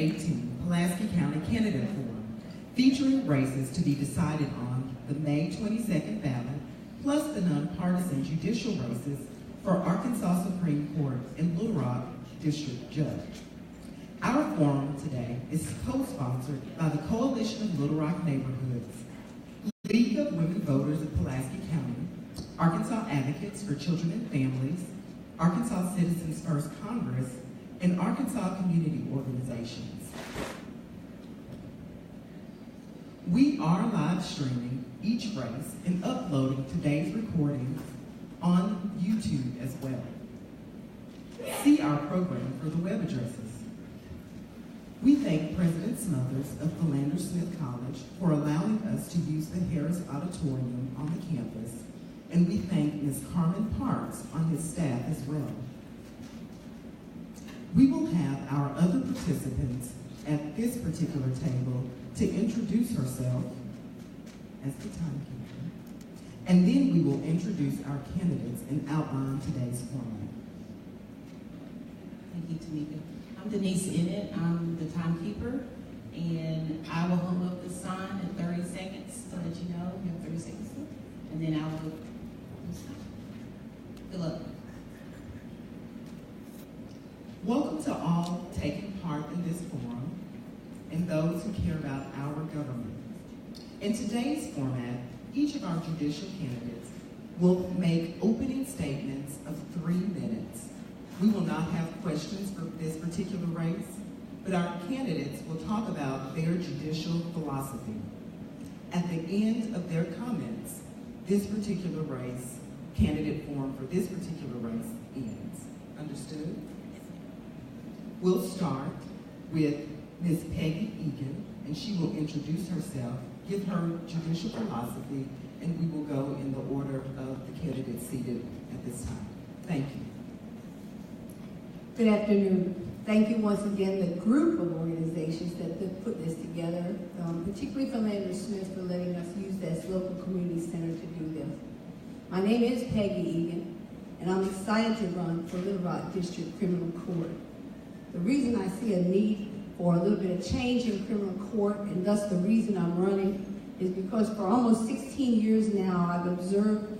2018 Pulaski County Candidate Forum, featuring races to be decided on the May 22nd ballot, plus the nonpartisan judicial races for Arkansas Supreme Court and Little Rock District Judge. Our forum today is co-sponsored by the Coalition of Little Rock Neighborhoods, League of Women Voters of Pulaski County, Arkansas Advocates for Children and Families, Arkansas Citizens First Congress, and Arkansas Community Organizations. We are live streaming each race and uploading today's recordings on YouTube as well. See our program for the web addresses. We thank President Smothers of Philander Smith College for allowing us to use the Harris Auditorium on the campus, and we thank Ms. Carmen Parks on his staff as well. We will have our other participants at this particular table to introduce herself as the timekeeper, and then we will introduce our candidates and outline today's format. Thank you, Tamika. I'm Denise Ennett. I'm the timekeeper, and I will hold up the sign in 30 seconds to let you know you have 30 seconds left, and then I will stop. Good luck. Welcome to all taking part in this forum and those who care about our government. In today's format, each of our judicial candidates will make opening statements of 3 minutes. We will not have questions for this particular race, but our candidates will talk about their judicial philosophy. At the end of their comments, this particular race, candidate forum for this particular race ends. Understood? We'll start with Ms. Peggy Eaton, and she will introduce herself, give her judicial philosophy, and we will go in the order of the candidates seated at this time. Thank you. Good afternoon. Thank you once again, the group of organizations that put this together, particularly Philander Smith for letting us use this local community center to do this. My name is Peggy Eaton, and I'm excited to run for Little Rock District Criminal Court. The reason I see a need for a little bit of change in criminal court, and thus the reason I'm running, is because for almost 16 years now, I've observed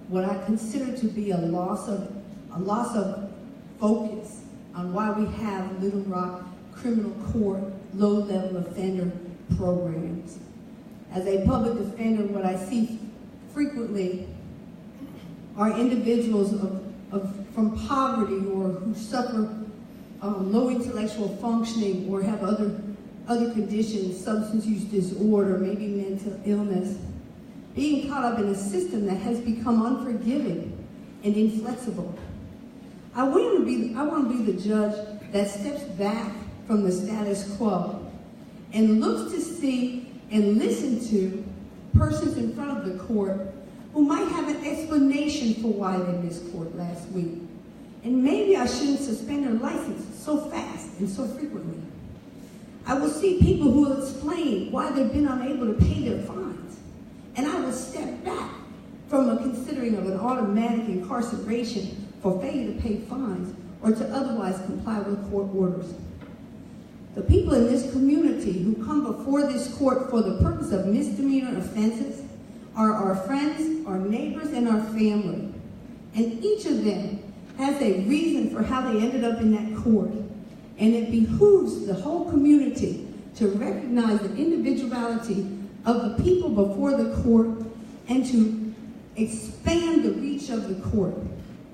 what I consider to be a loss of focus on why we have Little Rock Criminal Court low-level offender programs. As a public defender, what I see frequently are individuals from poverty or who suffer low intellectual functioning or have other conditions, substance use disorder, maybe mental illness, being caught up in a system that has become unforgiving and inflexible. I want to be the judge that steps back from the status quo and looks to see and listen to persons in front of the court who might have an explanation for why they missed court last week. And maybe I shouldn't suspend their license so fast and so frequently. I will see people who will explain why they've been unable to pay their fines. And I will step back from a considering of an automatic incarceration for failure to pay fines or to otherwise comply with court orders. The people in this community who come before this court for the purpose of misdemeanor offenses are our friends, our neighbors, and our family. And each of them has a reason for how they ended up in that court. And it behooves the whole community to recognize the individuality of the people before the court and to expand the reach of the court.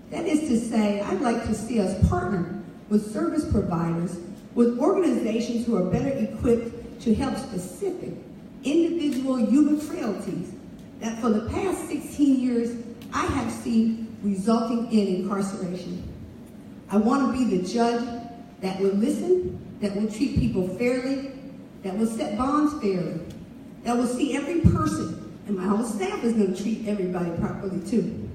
That is to say, I'd like to see us partner with service providers, with organizations who are better equipped to help specific individual human frailties that for the past 16 years I have seen resulting in incarceration. I want to be the judge that will listen, that will treat people fairly, that will set bonds fairly, that will see every person, and my whole staff is going to treat everybody properly too.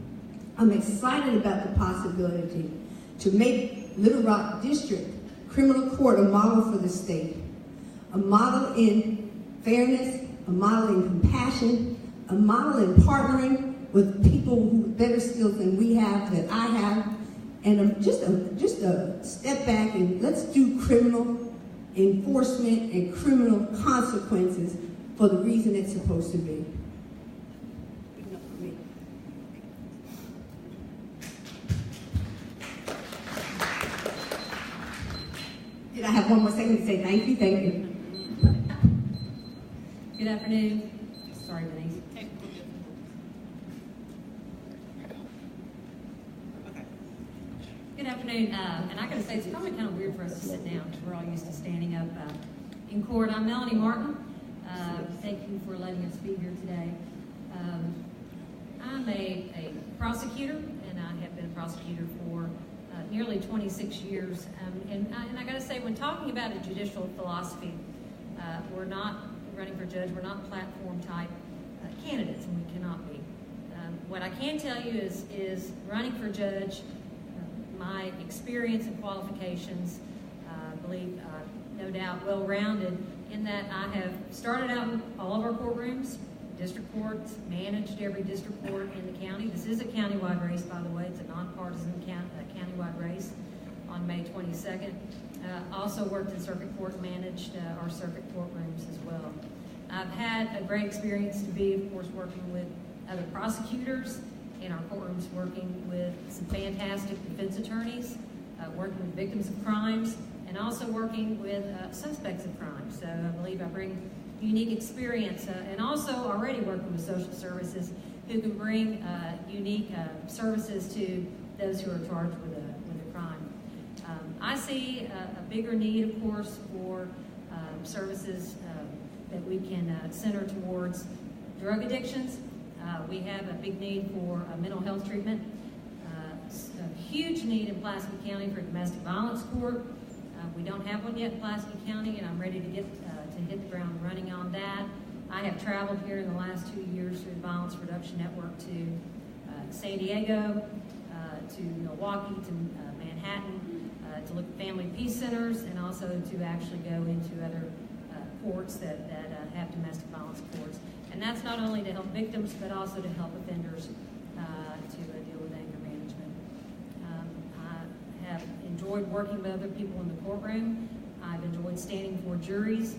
I'm excited about the possibility to make Little Rock District Criminal Court a model for the state, a model in fairness, a model in compassion, a model in partnering with people who have better skills than we have, that I have, and just a step back and let's do criminal enforcement and criminal consequences for the reason it's supposed to be. Did I have one more second to say thank you? Thank you. Good afternoon. Sorry, Denise. Good afternoon, and I gotta say, it's probably kind of weird for us to sit down because we're all used to standing up in court. I'm Melanie Martin. Thank you for letting us be here today. I'm a prosecutor, and I have been a prosecutor for nearly 26 years. And I gotta say, when talking about a judicial philosophy, we're not running for judge, we're not platform type candidates, and we cannot be. What I can tell you is running for judge, my experience and qualifications, I believe, no doubt, well-rounded in that I have started out in all of our courtrooms, district courts, managed every district court in the county. This is a countywide race, by the way. It's a nonpartisan countywide race on May 22nd. Also worked in circuit court, managed our circuit courtrooms as well. I've had a great experience to be, of course, working with other prosecutors in our courtrooms, working with some fantastic defense attorneys, working with victims of crimes, and also working with suspects of crime. So I believe I bring unique experience, and also already working with social services who can bring unique services to those who are charged with a crime. I see a bigger need, of course, for services that we can center towards drug addictions. We have a big need for mental health treatment, a huge need in Pulaski County for domestic violence court. We don't have one yet in Pulaski County, and I'm ready to hit the ground running on that. I have traveled here in the last 2 years through the Violence Reduction Network to San Diego, to Milwaukee, to Manhattan, to look at family peace centers, and also to actually go into other courts that have domestic violence courts. And that's not only to help victims, but also to help offenders to deal with anger management. I have enjoyed working with other people in the courtroom. I've enjoyed standing before juries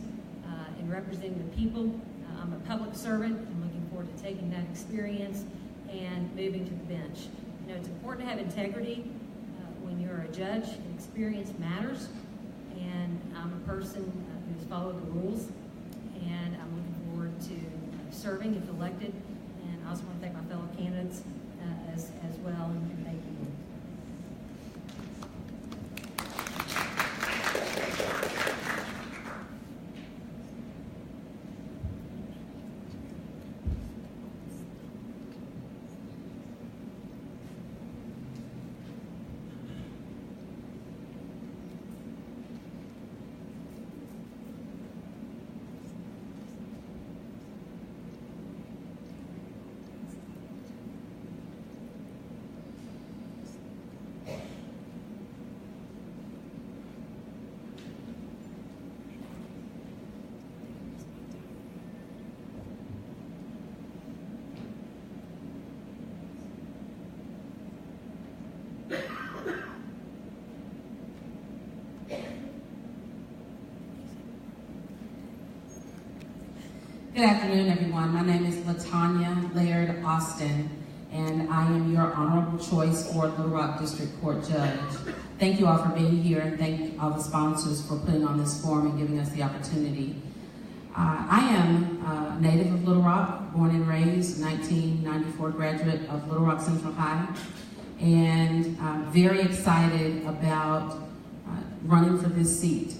and representing the people. I'm a public servant. I'm looking forward to taking that experience and moving to the bench. You know, it's important to have integrity when you're a judge. Experience matters, and I'm a person who's followed the rules, and I'm looking forward to serving if elected. And I also want to thank my fellow candidates as well, and thank you. Good afternoon, everyone. My name is LaTonya Laird Austin, and I am your honorable choice for Little Rock District Court Judge. Thank you all for being here, and thank all the sponsors for putting on this forum and giving us the opportunity. I am a native of Little Rock, born and raised, 1994 graduate of Little Rock Central High, and I'm very excited about running for this seat.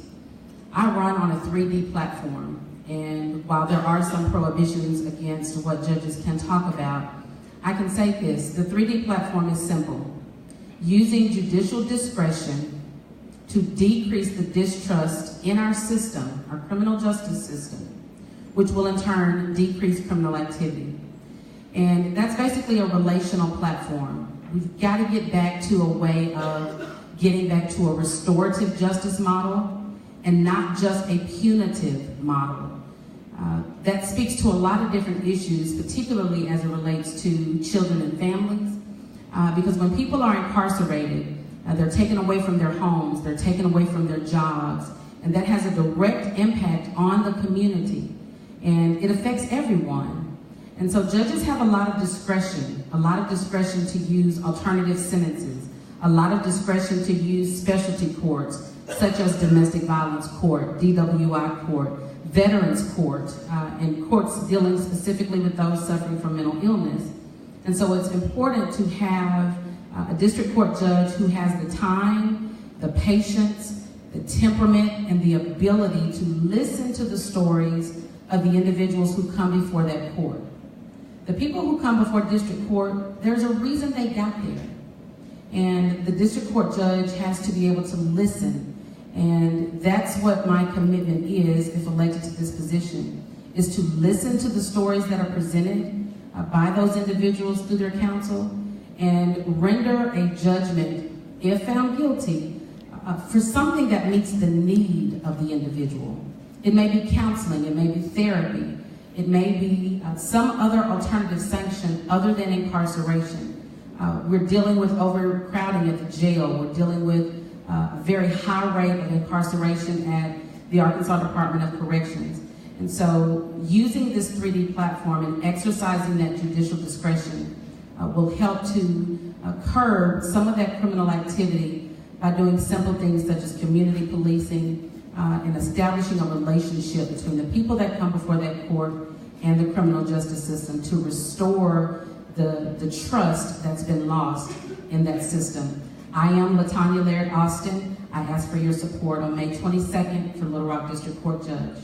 I run on a 3D platform. And while there are some prohibitions against what judges can talk about, I can say this: the 3D platform is simple. Using judicial discretion to decrease the distrust in our system, our criminal justice system, which will in turn decrease criminal activity. And that's basically a relational platform. We've got to get back to a way of getting back to a restorative justice model and not just a punitive model. That speaks to a lot of different issues, particularly as it relates to children and families. Because when people are incarcerated, they're taken away from their homes, they're taken away from their jobs, And that has a direct impact on the community. And it affects everyone. And so judges have a lot of discretion to use alternative sentences, a lot of discretion to use specialty courts, such as domestic violence court, DWI court, veterans court, and courts dealing specifically with those suffering from mental illness. And so it's important to have a district court judge who has the time, the patience, the temperament, and the ability to listen to the stories of the individuals who come before that court. The people who come before district court, there's a reason they got there. And the district court judge has to be able to listen. And that's what my commitment is, if elected to this position, is to listen to the stories that are presented by those individuals through their counsel and render a judgment, if found guilty, for something that meets the need of the individual. It may be counseling, it may be therapy, it may be some other alternative sanction other than incarceration. We're dealing with overcrowding at the jail. We're dealing with a very high rate of incarceration at the Arkansas Department of Corrections. And so using this 3D platform and exercising that judicial discretion will help to curb some of that criminal activity by doing simple things such as community policing and establishing a relationship between the people that come before that court and the criminal justice system to restore the trust that's been lost in that system. I am LaTonya Laird Austin. I ask for your support on May 22nd for Little Rock District Court Judge.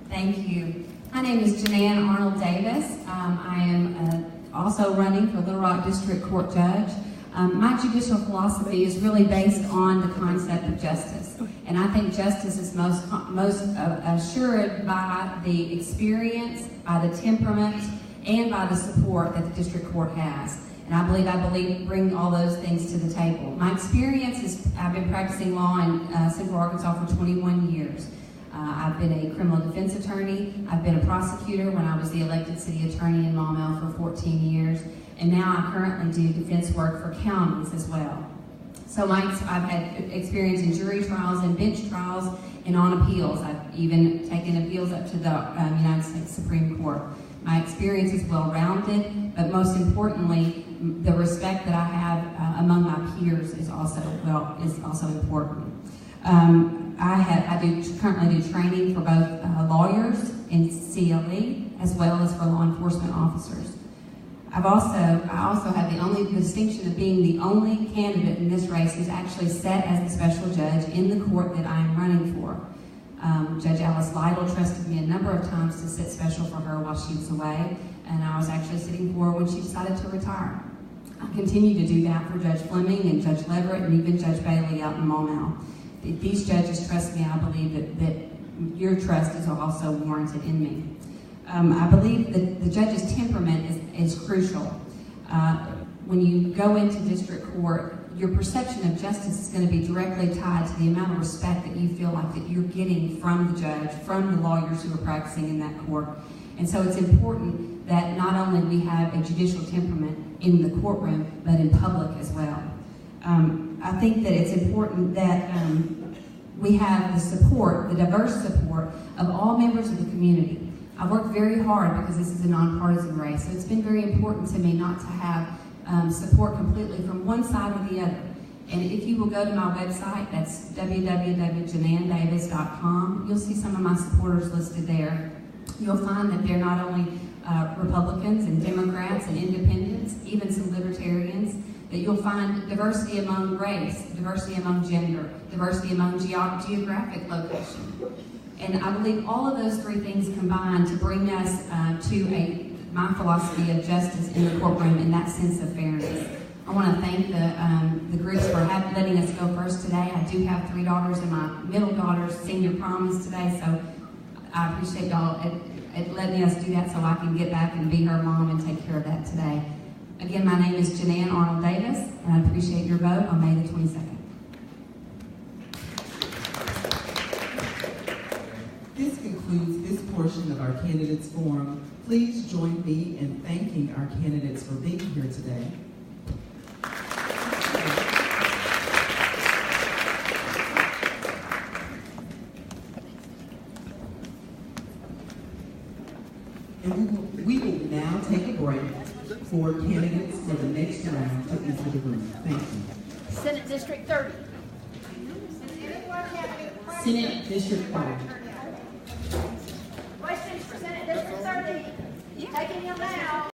Thank you. My name is JaNan Arnold Davis. I am also running for Little Rock District Court Judge. My judicial philosophy is really based on the concept of justice. And I think justice is most assured by the experience, by the temperament, and by the support that the district court has. And I believe bring all those things to the table. My experience is I've been practicing law in Central Arkansas for 21 years. I've been a criminal defense attorney. I've been a prosecutor when I was the elected city attorney in Maumelle for 14 years. And now I currently do defense work for counties as well. So I've had experience in jury trials and bench trials and on appeals. I've even taken appeals up to the United States Supreme Court. My experience is well-rounded, but most importantly, the respect that I have among my peers is also important. I currently do training for both lawyers in CLE as well as for law enforcement officers. I also have the distinction of being the only candidate in this race who's actually sat as the special judge in the court that I am running for. Judge Alice Lytle trusted me a number of times to sit special for her while she was away, and I was actually sitting for her when she decided to retire. I continue to do that for Judge Fleming and Judge Leverett and even Judge Bailey out in Maumelle. If these judges trust me, I believe that your trust is also warranted in me. I believe that the judge's temperament is crucial. When you go into district court, your perception of justice is going to be directly tied to the amount of respect that you feel like that you're getting from the judge, from the lawyers who are practicing in that court. And so it's important that not only we have a judicial temperament in the courtroom, but in public as well. I think that it's important that we have the support, the diverse support of all members of the community. I work very hard because this is a nonpartisan race, so it's been very important to me not to have support completely from one side or the other. And if you will go to my website, that's www.janandavis.com, you'll see some of my supporters listed there. You'll find that they're not only Republicans and Democrats and independents, even some libertarians, that you'll find diversity among race, diversity among gender, diversity among geographic location. And I believe all of those three things combine to bring us to my philosophy of justice in the courtroom and that sense of fairness. I want to thank the groups for letting us go first today. I do have 3 daughters, and my middle daughter's senior prom is today, so I appreciate y'all at letting us do that so I can get back and be her mom and take care of that today. Again, my name is JaNan Arnold Davis, and I appreciate your vote on May the 22nd. This concludes this portion of our candidates forum, please join me in thanking our candidates for being here today. And we will now take a break for candidates for the next round to enter the room. Thank you. Senate District 30. Senate District 30. Questions for Senate District 30? Taking them now.